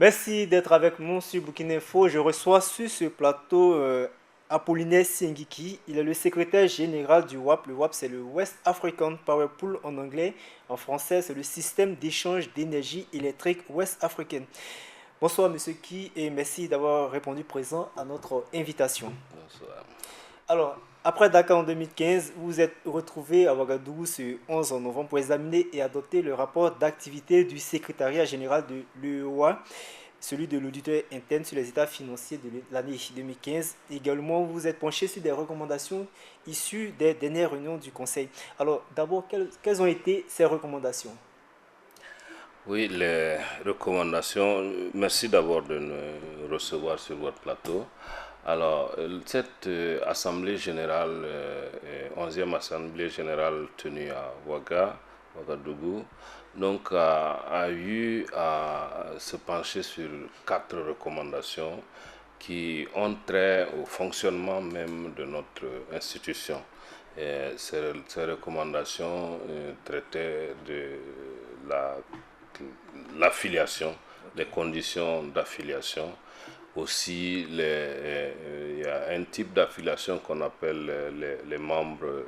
Merci d'être avec nous sur Burkina Info. Je reçois sur ce plateau Apollinaire Singiki. Il est le secrétaire général du WAP. Le WAP, c'est le West African Power Pool en anglais. En français, c'est le système d'échange d'énergie électrique ouest africaine. Bonsoir, monsieur Ki, et merci d'avoir répondu présent à notre invitation. Bonsoir. Alors, après Dakar en 2015, vous vous êtes retrouvé à Ouagadougou ce 11 novembre pour examiner et adopter le rapport d'activité du secrétariat général de l'UEOA, celui de l'auditeur interne sur les états financiers de l'année 2015. Également, vous vous êtes penché sur des recommandations issues des dernières réunions du Conseil. Alors, d'abord, quelles ont été ces recommandations? Oui, les recommandations, merci d'abord de nous recevoir sur votre plateau. Alors, cette assemblée générale, 11e assemblée générale tenue à Ouagadougou, donc a eu à se pencher sur 4 recommandations qui ont trait au fonctionnement même de notre institution. Et ces recommandations traitaient de la l'affiliation, les conditions d'affiliation. Aussi, il y a un type d'affiliation qu'on appelle les membres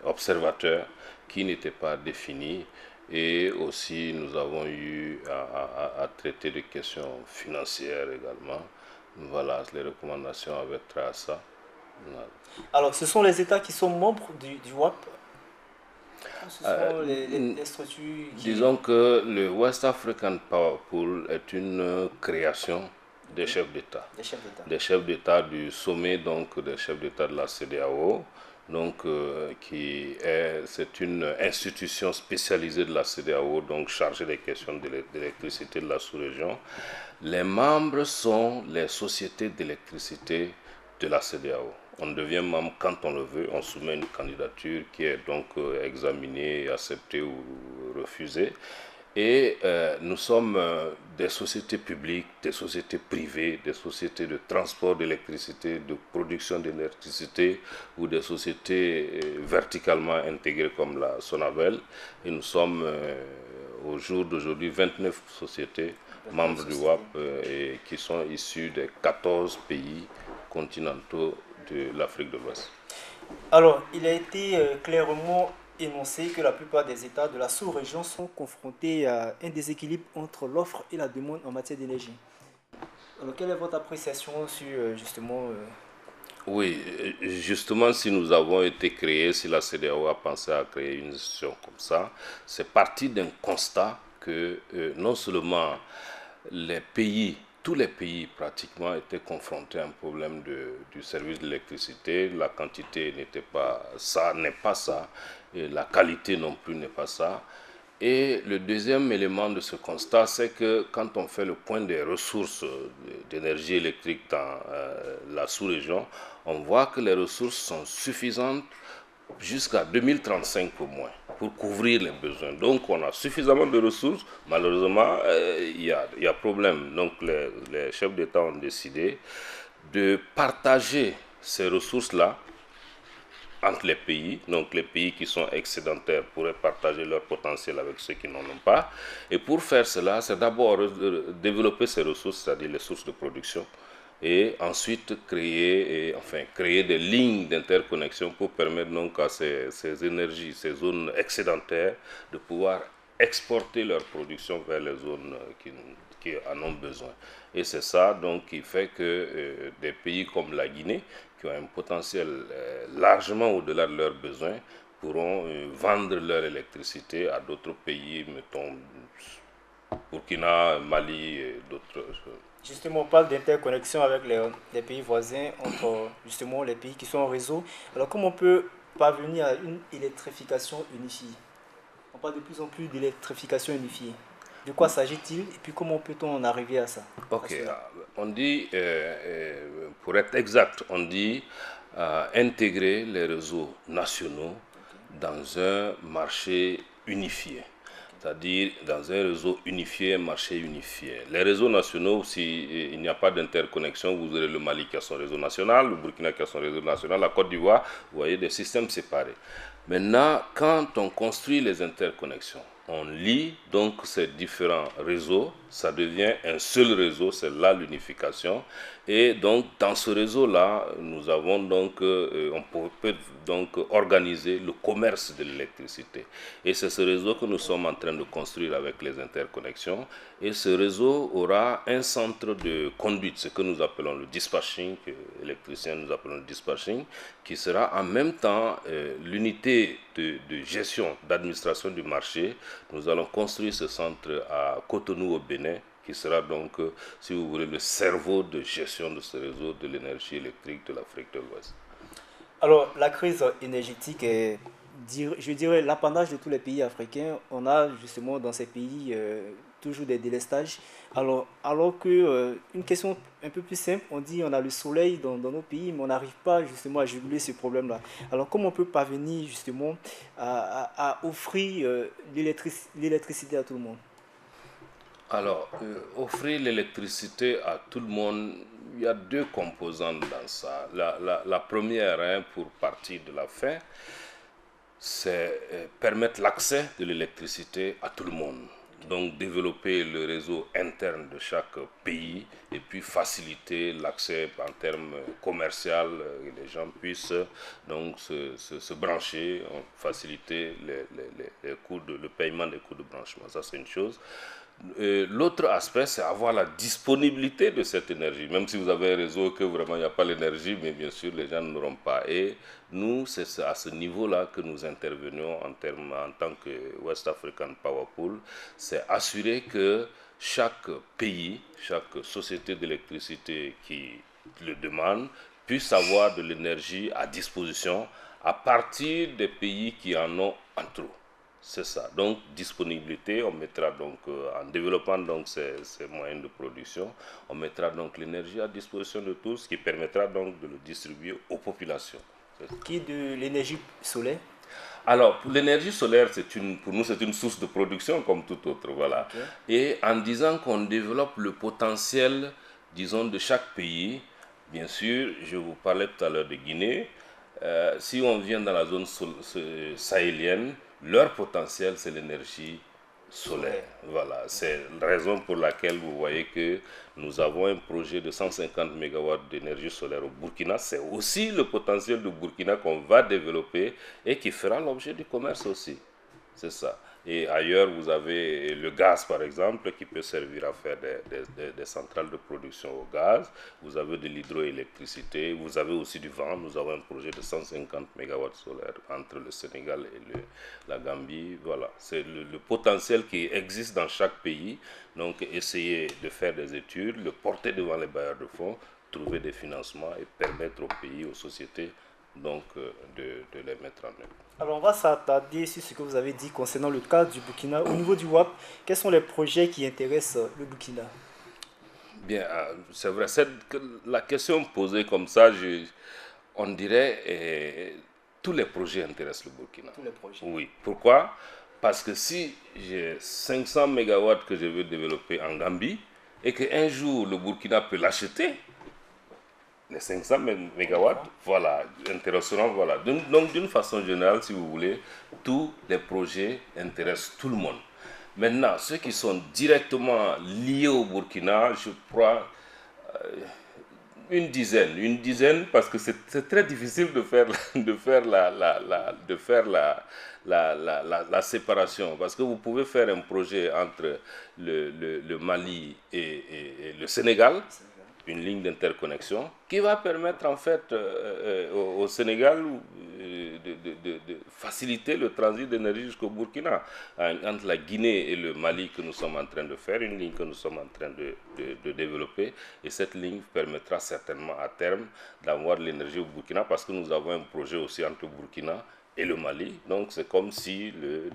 observateurs qui n'étaient pas définis. Et aussi, nous avons eu à traiter des questions financières également. Voilà, les recommandations avaient trait à ça. Voilà. Alors, ce sont les États qui sont membres du WAP, ou ce Euh, sont les structures qui... Disons que le West African Power Pool est une création des Ok, chefs d'État. des chefs d'État. Des chefs d'État du sommet donc des chefs d'État de la CEDEAO. Donc, c'est une institution spécialisée de la CEDEAO, donc chargée des questions d'électricité de la sous-région. Les membres sont les sociétés d'électricité de la CEDEAO. On devient membre quand on le veut, on soumet une candidature qui est donc examinée, acceptée ou refusée. Et nous sommes des sociétés publiques, des sociétés privées, des sociétés de transport d'électricité, de production d'électricité ou des sociétés verticalement intégrées comme la Sonabel. Et nous sommes au jour d'aujourd'hui 29 sociétés 29 membres du sociétés. WAP et qui sont issus des 14 pays continentaux de l'Afrique de l'Ouest. Alors, il a été clairement énoncé que la plupart des États de la sous-région sont confrontés à un déséquilibre entre l'offre et la demande en matière d'énergie. Alors, quelle est votre appréciation sur justement... Oui, justement, si nous avons été créés, si la CEDEAO a pensé à créer une institution comme ça, c'est parti d'un constat que non seulement les pays, tous les pays pratiquement étaient confrontés à un problème du service de l'électricité. La quantité n'était pas ça, n'est pas ça, et la qualité non plus n'est pas ça. Et le deuxième élément de ce constat, c'est que quand on fait le point des ressources d'énergie électrique dans la sous-région, on voit que les ressources sont suffisantes jusqu'à 2035 au moins pour couvrir les besoins. Donc on a suffisamment de ressources. Malheureusement, il y a problème. Donc les chefs d'État ont décidé de partager ces ressources-là entre les pays. Donc les pays qui sont excédentaires pourraient partager leur potentiel avec ceux qui n'en ont pas. Et pour faire cela, c'est d'abord développer ces ressources, c'est-à-dire les sources de production, et ensuite créer des lignes d'interconnexion pour permettre donc à ces énergies, ces zones excédentaires de pouvoir exporter leur production vers les zones qui en ont besoin. Et c'est ça donc qui fait que des pays comme la Guinée, qui ont un potentiel largement au-delà de leurs besoins, pourront vendre leur électricité à d'autres pays, mettons Burkina, Mali et d'autres. Justement, on parle d'interconnexion avec les pays voisins, entre justement les pays qui sont en réseau. Alors, comment on peut parvenir à une électrification unifiée? On parle de plus en plus d'électrification unifiée. De quoi s'agit-il et puis comment peut-on en arriver à Ok, cela? on dit, pour être exact, on dit intégrer les réseaux nationaux Ok, dans un marché unifié. ok, C'est-à-dire dans un réseau unifié, un marché unifié. Les réseaux nationaux, s'il n'y a pas d'interconnexion, vous aurez le Mali qui a son réseau national, le Burkina qui a son réseau national, la Côte d'Ivoire, vous voyez des systèmes séparés. Maintenant, quand on construit les interconnexions, on lie donc ces différents réseaux, ça devient un seul réseau, c'est là l'unification. Et donc dans ce réseau-là, nous avons donc, on peut donc organiser le commerce de l'électricité. Et c'est ce réseau que nous sommes en train de construire avec les interconnexions. Et ce réseau aura un centre de conduite, ce que nous appelons le dispatching, que les électriciens nous appelons le dispatching, qui sera en même temps l'unité de gestion, d'administration du marché. Nous allons construire ce centre à Cotonou au Bénin, qui sera donc, si vous voulez, le cerveau de gestion de ce réseau de l'énergie électrique de l'Afrique de l'Ouest. Alors, la crise énergétique est, je dirais, l'apanage de tous les pays africains. On a justement dans ces pays toujours des délestages. Alors que, une question un peu plus simple, on dit on a le soleil dans nos pays, mais on n'arrive pas justement à juguler ce problème-là. Alors, comment on peut parvenir justement à offrir l'électricité à tout le monde? Alors, offrir l'électricité à tout le monde, il y a deux composantes dans ça. La première, hein, pour partir de la fin, c'est permettre l'accès de l'électricité à tout le monde. Donc développer le réseau interne de chaque pays et puis faciliter l'accès en termes commerciaux, que les gens puissent donc se brancher, faciliter les coûts le paiement des coûts de branchement. Ça c'est une chose. L'autre aspect, c'est avoir la disponibilité de cette énergie. Même si vous avez un réseau que vraiment il n'y a pas l'énergie, mais bien sûr les gens n'auront pas. Et nous, c'est à ce niveau-là que nous intervenons en tant que West African Power Pool. C'est assurer que chaque pays, chaque société d'électricité qui le demande, puisse avoir de l'énergie à disposition à partir des pays qui en ont en trop. C'est ça. Donc, disponibilité, on mettra donc, en développant donc ces moyens de production, on mettra donc l'énergie à disposition de tous, ce qui permettra donc de le distribuer aux populations. Qui est de l'énergie solaire? Alors, pour l'énergie solaire, pour nous, c'est une source de production comme tout autre, voilà. Okay. Et en disant qu'on développe le potentiel, disons, de chaque pays, bien sûr, je vous parlais tout à l'heure de Guinée, si on vient dans la zone sahélienne, leur potentiel, c'est l'énergie solaire. Voilà, c'est la raison pour laquelle vous voyez que nous avons un projet de 150 MW d'énergie solaire au Burkina. C'est aussi le potentiel du Burkina qu'on va développer et qui fera l'objet du commerce aussi. C'est ça. Et ailleurs, vous avez le gaz, par exemple, qui peut servir à faire des centrales de production au gaz. Vous avez de l'hydroélectricité. Vous avez aussi du vent. Nous avons un projet de 150 MW solaire entre le Sénégal et la Gambie. Voilà. C'est le potentiel qui existe dans chaque pays. Donc, essayer de faire des études, le porter devant les bailleurs de fonds, trouver des financements et permettre aux pays, aux sociétés, donc, de les mettre en œuvre. Alors, on va s'attarder sur ce que vous avez dit concernant le cas du Burkina. Au niveau du WAP, quels sont les projets qui intéressent le Burkina? Bien, c'est vrai. La question posée comme ça, on dirait tous les projets intéressent le Burkina. Tous les projets. Oui. Pourquoi? Parce que si j'ai 500 MW que je veux développer en Gambie et qu'un jour le Burkina peut l'acheter, les 500 MW, voilà, intéresseront, voilà. Donc, d'une façon générale, si vous voulez, tous les projets intéressent tout le monde. Maintenant, ceux qui sont directement liés au Burkina, je crois, une dizaine, parce que c'est très difficile de faire, la séparation, parce que vous pouvez faire un projet entre le Mali et le Sénégal, une ligne d'interconnexion qui va permettre en fait au Sénégal de faciliter le transit d'énergie jusqu'au Burkina. Entre la Guinée et le Mali que nous sommes en train de faire, une ligne que nous sommes en train de développer, et cette ligne permettra certainement à terme d'avoir de l'énergie au Burkina, parce que nous avons un projet aussi entre le Burkina et le Mali, donc c'est comme si le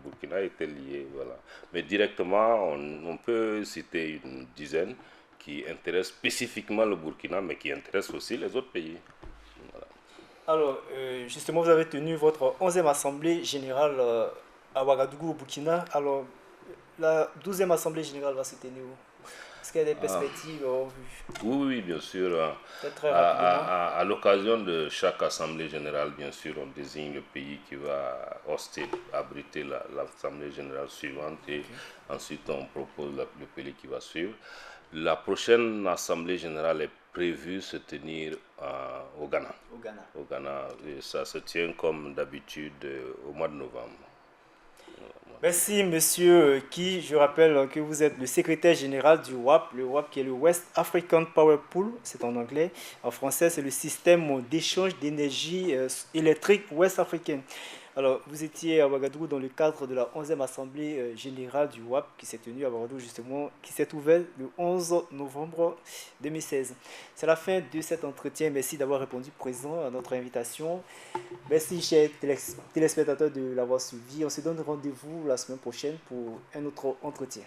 Burkina était lié, voilà. Mais directement, on peut citer une dizaine qui intéresse spécifiquement le Burkina, mais qui intéresse aussi les autres pays. Voilà. Alors, justement, vous avez tenu votre 11e Assemblée générale à Ouagadougou, au Burkina. Alors, la 12e Assemblée générale va se tenir où? qu'il y a des perspectives en vue? Oui, oui, bien sûr. Peut-être très rapidement. À l'occasion de chaque assemblée générale, bien sûr, on désigne le pays qui va abriter l'assemblée générale suivante et Ok. ensuite on propose le pays qui va suivre. La prochaine assemblée générale est prévue se tenir au Ghana. Au Ghana. Au Ghana, et ça se tient comme d'habitude au mois de novembre. Merci, monsieur qui, je rappelle que vous êtes le secrétaire général du WAP, le WAP qui est le West African Power Pool, c'est en anglais. En français, c'est le système d'échange d'énergie électrique ouest-africaine. Alors, vous étiez à Ouagadougou dans le cadre de la 11e Assemblée générale du WAP qui s'est tenue à Ouagadougou justement, qui s'est ouverte le 11 novembre 2016. C'est la fin de cet entretien. Merci d'avoir répondu présent à notre invitation. Merci, chers téléspectateurs, de l'avoir suivi. On se donne rendez-vous la semaine prochaine pour un autre entretien.